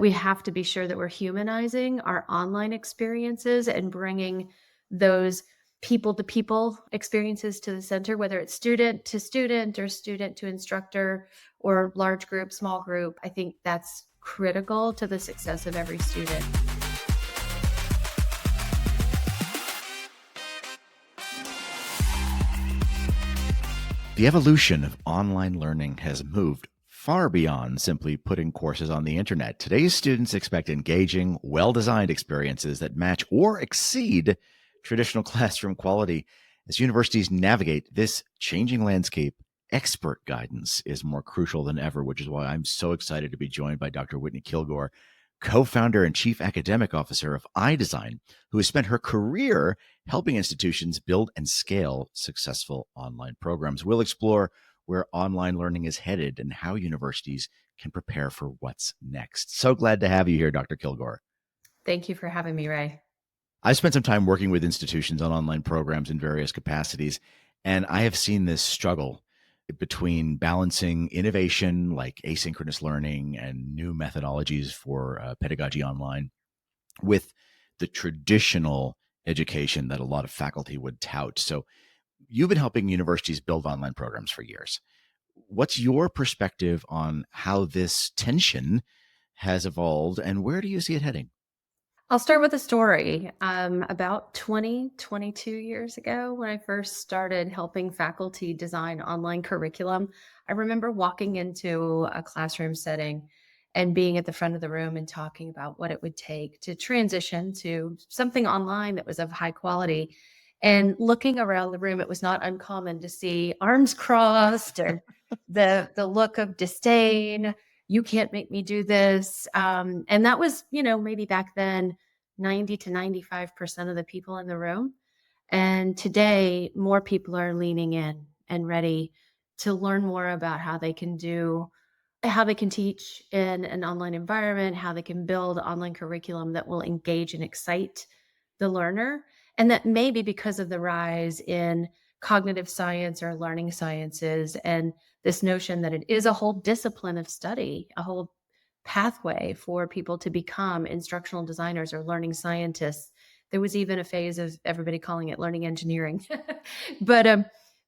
We have to be sure that we're humanizing our online experiences and bringing those people to people experiences to the center, whether it's student to student or student to instructor or large group, small group. I think that's critical to the success of every student. The evolution of online learning has moved far beyond simply putting courses on the internet. Today's students expect engaging, well-designed experiences that match or exceed traditional classroom quality. As universities navigate this changing landscape, expert guidance is more crucial than ever, which is why I'm so excited to be joined by Dr. Whitney Kilgore, co-founder and chief academic officer of iDesign, who has spent her career helping institutions build and scale successful online programs. We'll explore where online learning is headed and how universities can prepare for what's next. So glad to have you here, Dr. Kilgore. Thank you for having me, Ray. I spent some time working with institutions on online programs in various capacities, and I have seen this struggle between balancing innovation like asynchronous learning and new methodologies for pedagogy online with the traditional education that a lot of faculty would tout. So you've been helping universities build online programs for years. What's your perspective on how this tension has evolved and where do you see it heading? I'll start with a story. About 22 years ago, when I first started helping faculty design online curriculum, I remember walking into a classroom setting and being at the front of the room and talking about what it would take to transition to something online that was of high quality. And looking around the room, it was not uncommon to see arms crossed or the look of disdain. You can't make me do this. And that was, maybe back then 90 to 95% of the people in the room. And today, more people are leaning in and ready to learn more about how they can teach in an online environment, how they can build online curriculum that will engage and excite the learner. And that maybe because of the rise in cognitive science or learning sciences and this notion that it is a whole discipline of study, a whole pathway for people to become instructional designers or learning scientists. There was even a phase of everybody calling it learning engineering. but um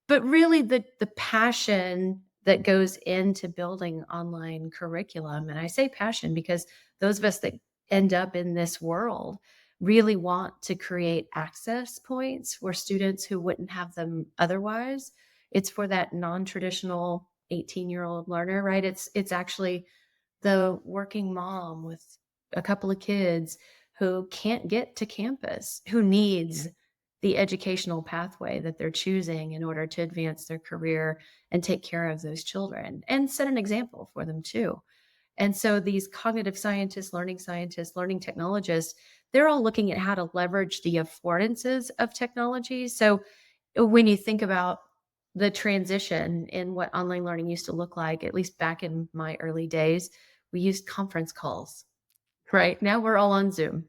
but really the passion that goes into building online curriculum, and I say passion because those of us that end up in this world really want to create access points for students who wouldn't have them otherwise. It's for that non-traditional 18-year-old learner, right? It's actually the working mom with a couple of kids who can't get to campus, who needs the educational pathway that they're choosing in order to advance their career and take care of those children and set an example for them too. And so these cognitive scientists, learning technologists, they're all looking at how to leverage the affordances of technology. So when you think about the transition in what online learning used to look like, at least back in my early days, we used conference calls, right? Now we're all on Zoom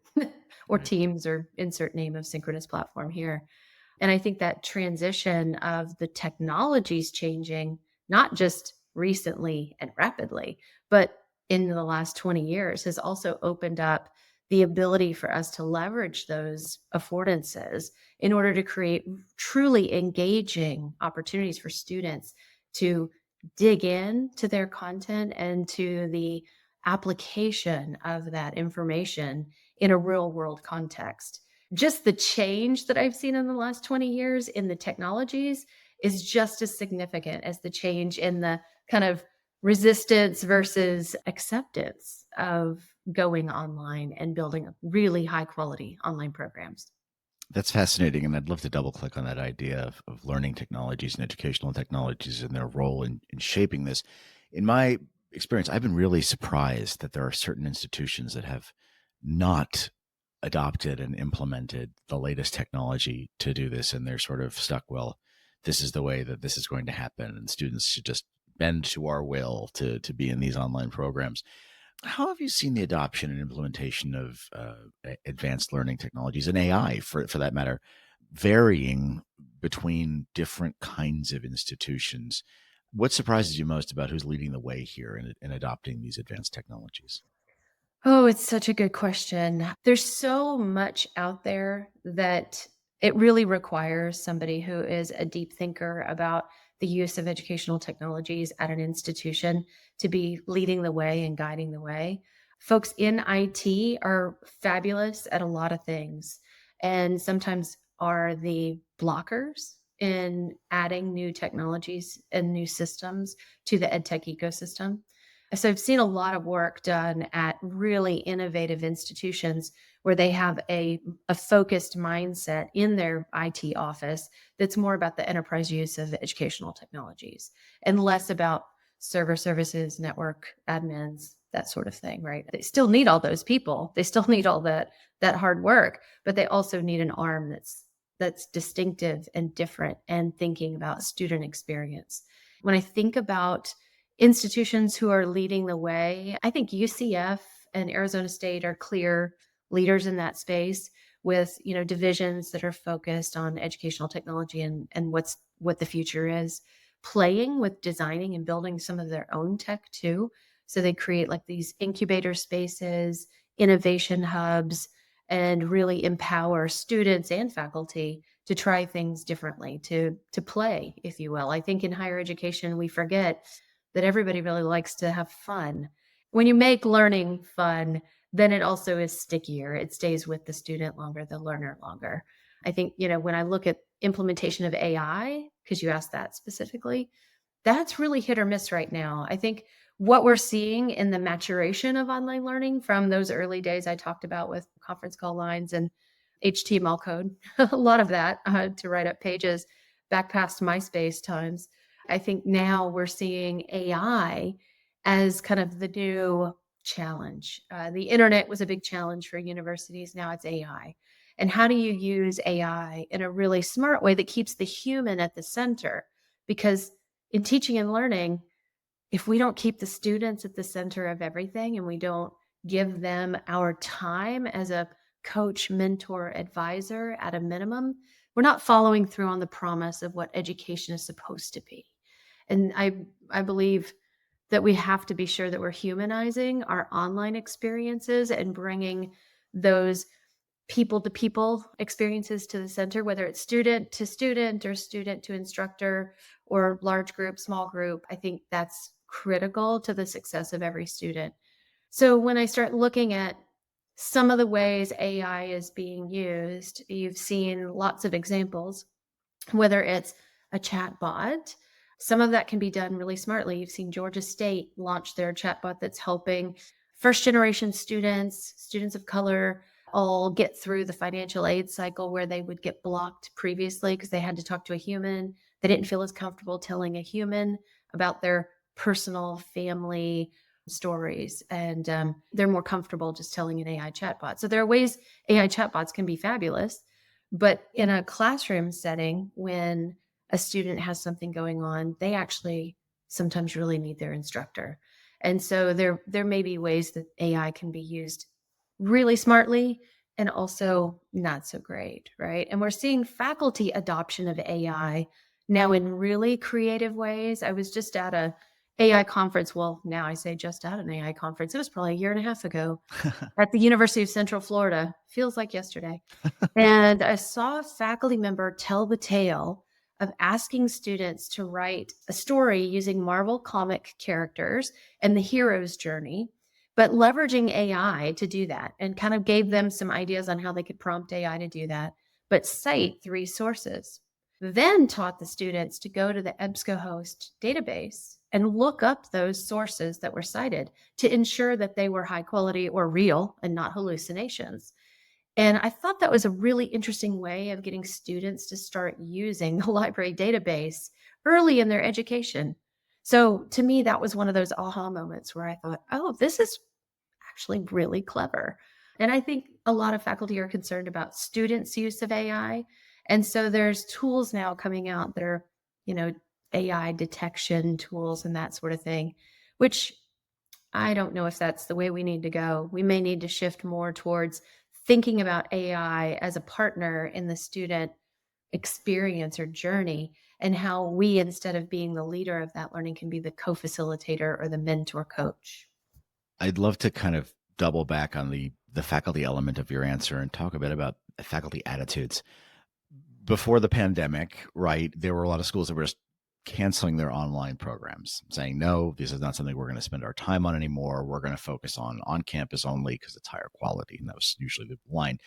or Right. Teams or insert name of synchronous platform here. And I think that transition of the technologies changing, not just recently and rapidly, but in the last 20 years has also opened up the ability for us to leverage those affordances in order to create truly engaging opportunities for students to dig in to their content and to the application of that information in a real world context. Just the change that I've seen in the last 20 years in the technologies is just as significant as the change in the kind of resistance versus acceptance of going online and building really high quality online programs. That's fascinating. And I'd love to double click on that idea of learning technologies and educational technologies and their role in shaping this. In my experience, I've been really surprised that there are certain institutions that have not adopted and implemented the latest technology to do this. And they're sort of stuck, well, this is the way that this is going to happen. And students should just bend to our will to be in these online programs. How have you seen the adoption and implementation of advanced learning technologies and AI, for that matter, varying between different kinds of institutions? What surprises you most about who's leading the way here in adopting these advanced technologies? Oh, it's such a good question. There's so much out there that it really requires somebody who is a deep thinker about the use of educational technologies at an institution to be leading the way and guiding the way. Folks in IT are fabulous at a lot of things and sometimes are the blockers in adding new technologies and new systems to the ed tech ecosystem. So I've seen a lot of work done at really innovative institutions where they have a focused mindset in their IT office that's more about the enterprise use of educational technologies and less about server services, network admins, that sort of thing, right? They still need all those people. They still need all that hard work, but they also need an arm that's distinctive and different and thinking about student experience. When I think about institutions who are leading the way, I think UCF and Arizona State are clear leaders in that space with, divisions that are focused on educational technology and what the future is, playing with designing and building some of their own tech too. So they create like these incubator spaces, innovation hubs, and really empower students and faculty to try things differently, to play, if you will. I think in higher education we forget that everybody really likes to have fun. When you make learning fun, then it also is stickier. It stays with the student longer, the learner longer. I think, when I look at implementation of AI, because you asked that specifically, that's really hit or miss right now. I think what we're seeing in the maturation of online learning from those early days I talked about with conference call lines and HTML code, a lot of that to write up pages back past MySpace times. I think now we're seeing AI as kind of the new challenge. The internet was a big challenge for universities. Now it's AI. And how do you use AI in a really smart way that keeps the human at the center? Because in teaching and learning, if we don't keep the students at the center of everything and we don't give them our time as a coach, mentor, advisor at a minimum, we're not following through on the promise of what education is supposed to be. And I believe that we have to be sure that we're humanizing our online experiences and bringing those people to people experiences to the center, whether it's student to student or student to instructor or large group, small group. I think that's critical to the success of every student. So when I start looking at some of the ways AI is being used, you've seen lots of examples, whether it's a chat bot. Some of that can be done really smartly. You've seen Georgia State launch their chatbot that's helping first generation students, students of color, all get through the financial aid cycle where they would get blocked previously because they had to talk to a human. They didn't feel as comfortable telling a human about their personal family stories. And they're more comfortable just telling an AI chatbot. So there are ways AI chatbots can be fabulous. But in a classroom setting, when a student has something going on, they actually sometimes really need their instructor. And so there may be ways that AI can be used really smartly and also not so great, right? And we're seeing faculty adoption of AI now in really creative ways. I was just at a AI conference. Well, now I say just at an AI conference. It was probably a year and a half ago at the University of Central Florida. Feels like yesterday. And I saw a faculty member tell the tale of asking students to write a story using Marvel comic characters and the hero's journey, but leveraging AI to do that, and kind of gave them some ideas on how they could prompt AI to do that, but cite three sources. Then taught the students to go to the EBSCOhost database and look up those sources that were cited to ensure that they were high quality or real and not hallucinations. And I thought that was a really interesting way of getting students to start using the library database early in their education. So to me, that was one of those aha moments where I thought, oh, this is actually really clever. And I think a lot of faculty are concerned about students' use of AI. And so there's tools now coming out that are, you know, AI detection tools and that sort of thing, which I don't know if that's the way we need to go. We may need to shift more towards thinking about AI as a partner in the student experience or journey, and how we, instead of being the leader of that learning, can be the co facilitator or the mentor coach. I'd love to kind of double back on the faculty element of your answer and talk a bit about faculty attitudes. Before the pandemic, right, there were a lot of schools that were just canceling their online programs, saying, no, this is not something we're going to spend our time on anymore. We're going to focus on campus only because it's higher quality. And that was usually the line.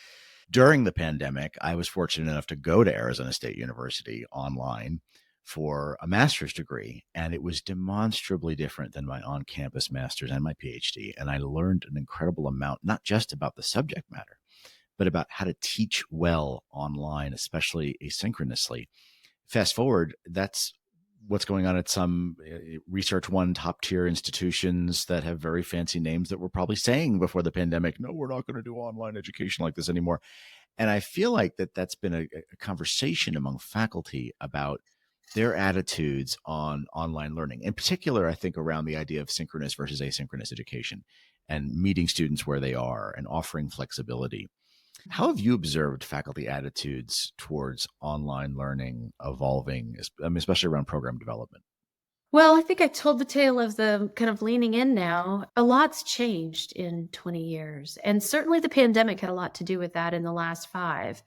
During the pandemic, I was fortunate enough to go to Arizona State University online for a master's degree, and it was demonstrably different than my on campus master's and my PhD. And I learned an incredible amount, not just about the subject matter, but about how to teach well online, especially asynchronously. Fast forward, that's what's going on at some research one top tier institutions that have very fancy names that were probably saying before the pandemic, no, we're not going to do online education like this anymore. And I feel like that's been a conversation among faculty about their attitudes on online learning. In particular, I think around the idea of synchronous versus asynchronous education and meeting students where they are and offering flexibility. How have you observed faculty attitudes towards online learning evolving, especially around program development? Well, I think I told the tale of the kind of leaning in now. A lot's changed in 20 years, and certainly the pandemic had a lot to do with that in the last 5.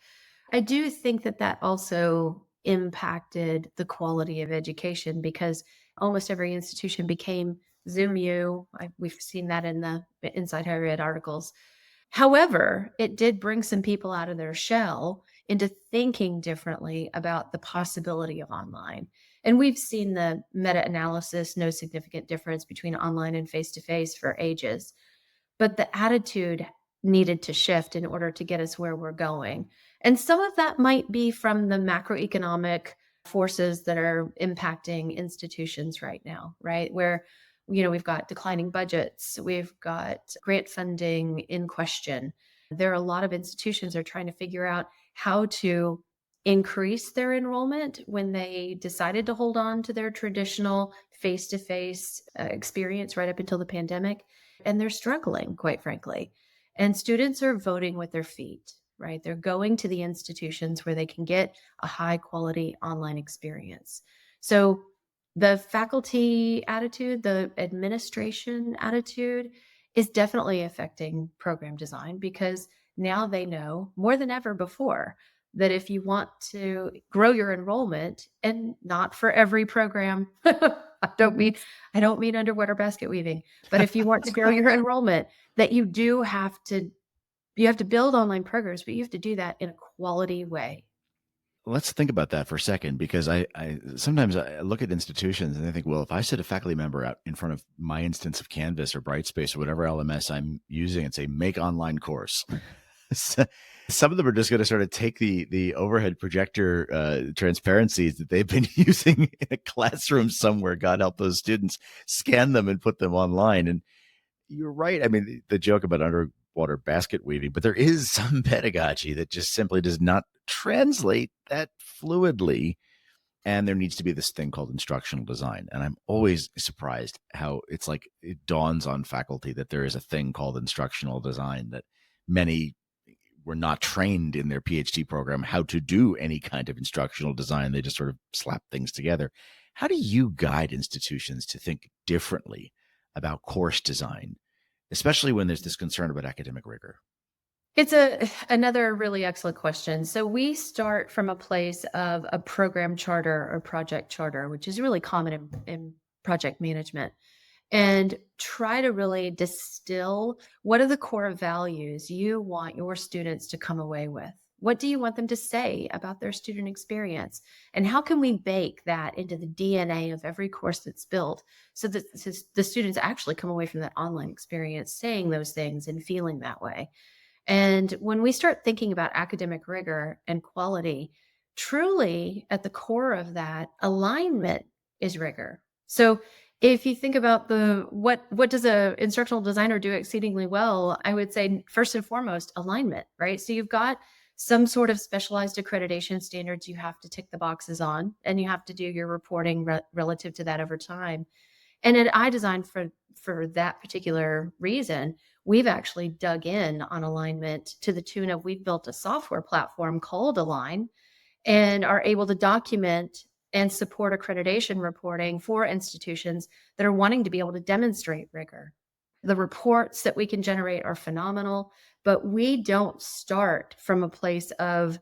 I do think that that also impacted the quality of education because almost every institution became Zoom U. We've seen that in the Inside Higher Ed articles. However, it did bring some people out of their shell into thinking differently about the possibility of online. And we've seen the meta analysis, no significant difference between online and face to face for ages. But the attitude needed to shift in order to get us where we're going. And some of that might be from the macroeconomic forces that are impacting institutions right now, right? Where, we've got declining budgets, we've got grant funding in question. There are a lot of institutions that are trying to figure out how to increase their enrollment when they decided to hold on to their traditional face to face experience right up until the pandemic, and they're struggling, quite frankly. And students are voting with their feet, right? They're going to the institutions where they can get a high quality online experience. So the faculty attitude, the administration attitude is definitely affecting program design because now they know more than ever before that if you want to grow your enrollment, and not for every program, I don't mean underwater basket weaving, but if you want to grow your enrollment, that you have to build online programs, but you have to do that in a quality way. Let's think about that for a second, because I sometimes I look at institutions and I think, well, if I sit a faculty member out in front of my instance of Canvas or Brightspace or whatever LMS I'm using and say, make online course, some of them are just going to sort of take the overhead projector transparencies that they've been using in a classroom somewhere, God help those students, scan them and put them online. And you're right. I mean, the joke about underwater basket weaving, but there is some pedagogy that just simply does not translate that fluidly. And there needs to be this thing called instructional design. And I'm always surprised how it's like it dawns on faculty that there is a thing called instructional design that many were not trained in their PhD program how to do any kind of instructional design. They just sort of slap things together. How do you guide institutions to think differently about course design, especially when there's this concern about academic rigor? It's another really excellent question. So we start from a place of a program charter or project charter, which is really common in project management, and try to really distill what are the core values you want your students to come away with. What do you want them to say about their student experience? And how can we bake that into the DNA of every course that's built so that the students actually come away from that online experience saying those things and feeling that way? And when we start thinking about academic rigor and quality, truly at the core of that, alignment is rigor. So if you think about the what does a instructional designer do exceedingly well, I would say first and foremost, alignment, right? So you've got some sort of specialized accreditation standards you have to tick the boxes on, and you have to do your reporting relative to that over time. And at iDesign, for that particular reason, we've actually dug in on alignment to the tune of we've built a software platform called Align and are able to document and support accreditation reporting for institutions that are wanting to be able to demonstrate rigor. The reports that we can generate are phenomenal, but we don't start from a place of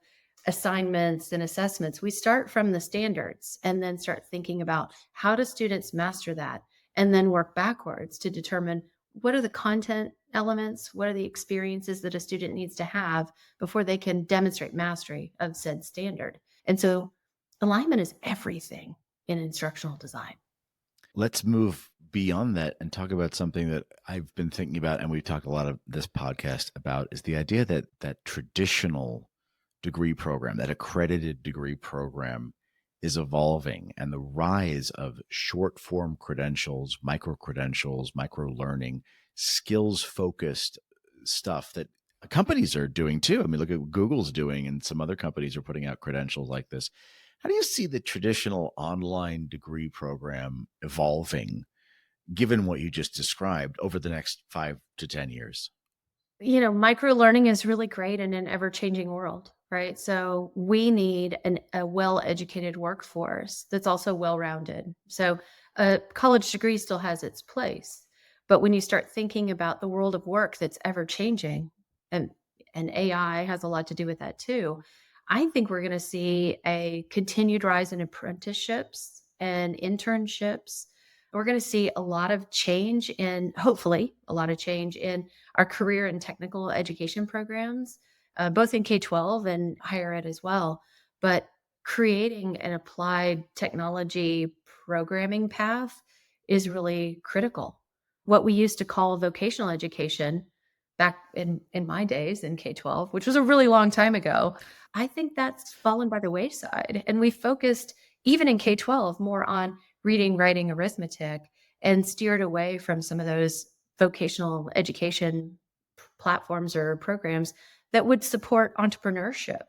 assignments and assessments. We start from the standards and then start thinking about how do students master that, and then work backwards to determine what are the content elements, what are the experiences that a student needs to have before they can demonstrate mastery of said standard. And so alignment is everything in instructional design. Let's move beyond that and talk about something that I've been thinking about, and we've talked a lot of this podcast about, is the idea that that traditional degree program, that accredited degree program, is evolving, and the rise of short form credentials, micro credentials, micro learning, skills focused stuff that companies are doing too. I mean, look at what Google's doing, and some other companies are putting out credentials like this. How do you see the traditional online degree program evolving, given what you just described, over the next 5 to 10 years? Micro learning is really great in an ever changing world, right? So we need a well educated workforce that's also well rounded. So a college degree still has its place. But when you start thinking about the world of work that's ever changing, and, and AI has a lot to do with that too, I think we're going to see a continued rise in apprenticeships and internships. We're going to see a lot of change in, hopefully, a lot of change in our career and technical education programs, both in K 12 and higher ed as well. But creating an applied technology programming path is really critical. What we used to call vocational education back in my days in K 12, which was a really long time ago, I think that's fallen by the wayside. And we focused, even in K 12, more on reading, writing, arithmetic, and steered away from some of those vocational education platforms or programs that would support entrepreneurship,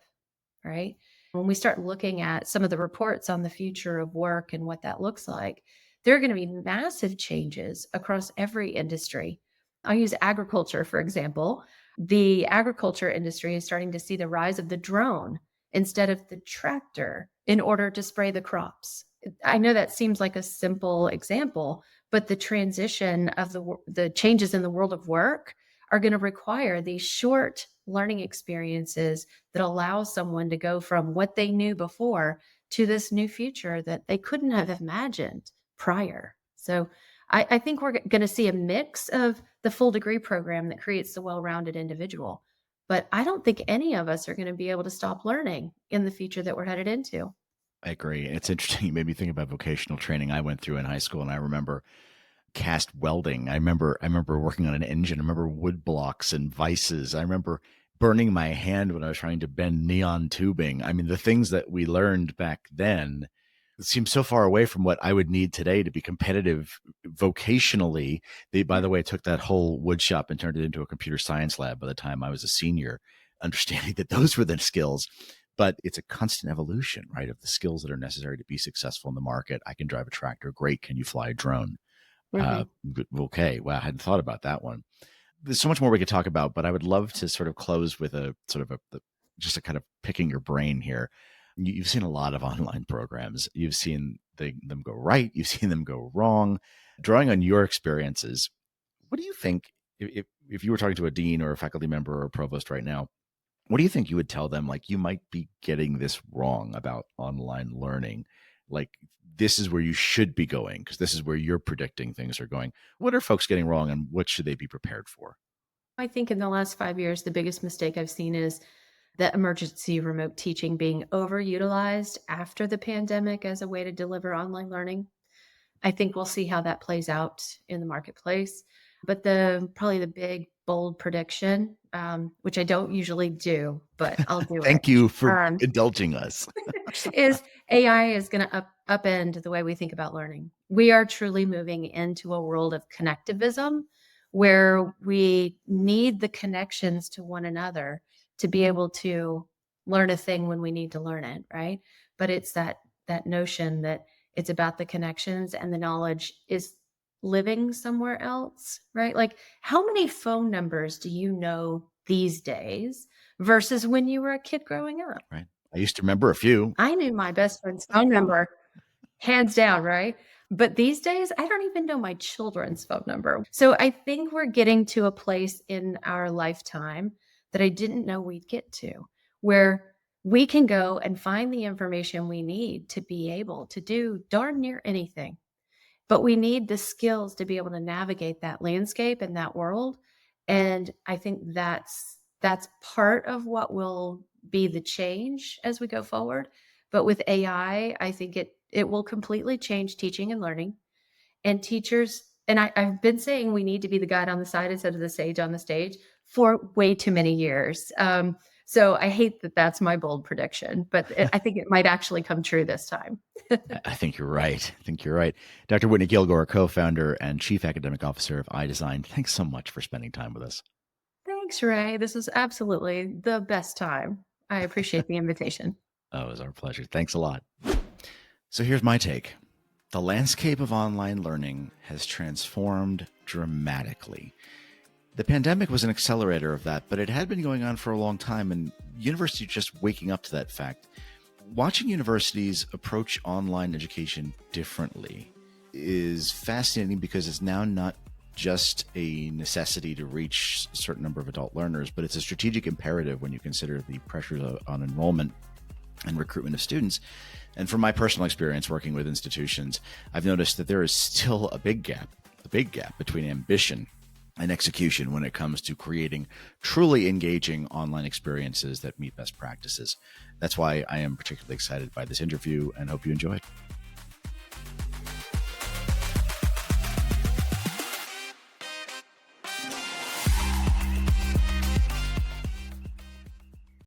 right? When we start looking at some of the reports on the future of work and what that looks like, there are going to be massive changes across every industry. I'll use agriculture, for example. The agriculture industry is starting to see the rise of the drone instead of the tractor in order to spray the crops. I know that seems like a simple example, but the transition of the changes in the world of work are going to require these short learning experiences that allow someone to go from what they knew before to this new future that they couldn't have imagined prior. So I think we're going to see a mix of the full degree program that creates the well rounded individual. But I don't think any of us are going to be able to stop learning in the future that we're headed into. I agree. It's interesting. You made me think about vocational training I went through in high school, and I remember cast welding. I remember working on an engine. I remember wood blocks and vices. I remember burning my hand when I was trying to bend neon tubing. I mean, the things that we learned back then seem so far away from what I would need today to be competitive vocationally. They, by the way, took that whole wood shop and turned it into a computer science lab by the time I was a senior, understanding that those were the skills. But it's a constant evolution, right, of the skills that are necessary to be successful in the market. I can drive a tractor. Great. Can you fly a drone? Uh, Mhm. okay. Wow. I hadn't thought about that one. There's so much more we could talk about, but I would love to sort of close with a sort of just a kind of picking your brain here. You've seen a lot of online programs. You've seen them go right. You've seen them go wrong. Drawing on your experiences, what do you think if you were talking to a dean or a faculty member or a provost right now, what do you think you would tell them? Like, you might be getting this wrong about online learning. Like, this is where you should be going because this is where you're predicting things are going. What are folks getting wrong, and what should they be prepared for? I think in the last 5 years, the biggest mistake I've seen is the emergency remote teaching being overutilized after the pandemic as a way to deliver online learning. I think we'll see how that plays out in the marketplace. But the probably the big bold prediction, which I don't usually do, but I'll do it. Thank you for Um, indulging us. is AI is going to upend the way we think about learning. We are truly moving into a world of connectivism where we need the connections to one another to be able to learn a thing when we need to learn it, right? But it's that notion that it's about the connections and the knowledge is living somewhere else, right? Like how many phone numbers do you know these days versus when you were a kid growing up? Right. I used to remember a few. I knew my best friend's phone number, hands down, right? But these days, I don't even know my children's phone number. So I think we're getting to a place in our lifetime that I didn't know we'd get to, where we can go and find the information we need to be able to do darn near anything. But we need the skills to be able to navigate that landscape and that world. And I think that's part of what will be the change as we go forward. But with AI, I think it will completely change teaching and learning. And teachers, and I've been saying we need to be the guide on the side instead of the sage on the stage for way too many years. So I hate that that's my bold prediction, but I think it might actually come true this time. I think you're right. I think you're right. Dr. Whitney Kilgore, co-founder and chief academic officer of iDesign, thanks so much for spending time with us. Thanks, Ray. This is absolutely the best time. I appreciate the invitation. Oh, it was our pleasure. Thanks a lot. So here's my take. The landscape of online learning has transformed dramatically. The pandemic was an accelerator of that, but it had been going on for a long time, and universities are just waking up to that fact. Watching universities approach online education differently is fascinating because it's now not just a necessity to reach a certain number of adult learners, but it's a strategic imperative when you consider the pressures on enrollment and recruitment of students. And from my personal experience working with institutions, I've noticed that there is still a big gap between ambition and execution when it comes to creating truly engaging online experiences that meet best practices. That's why I am particularly excited by this interview and hope you enjoy it.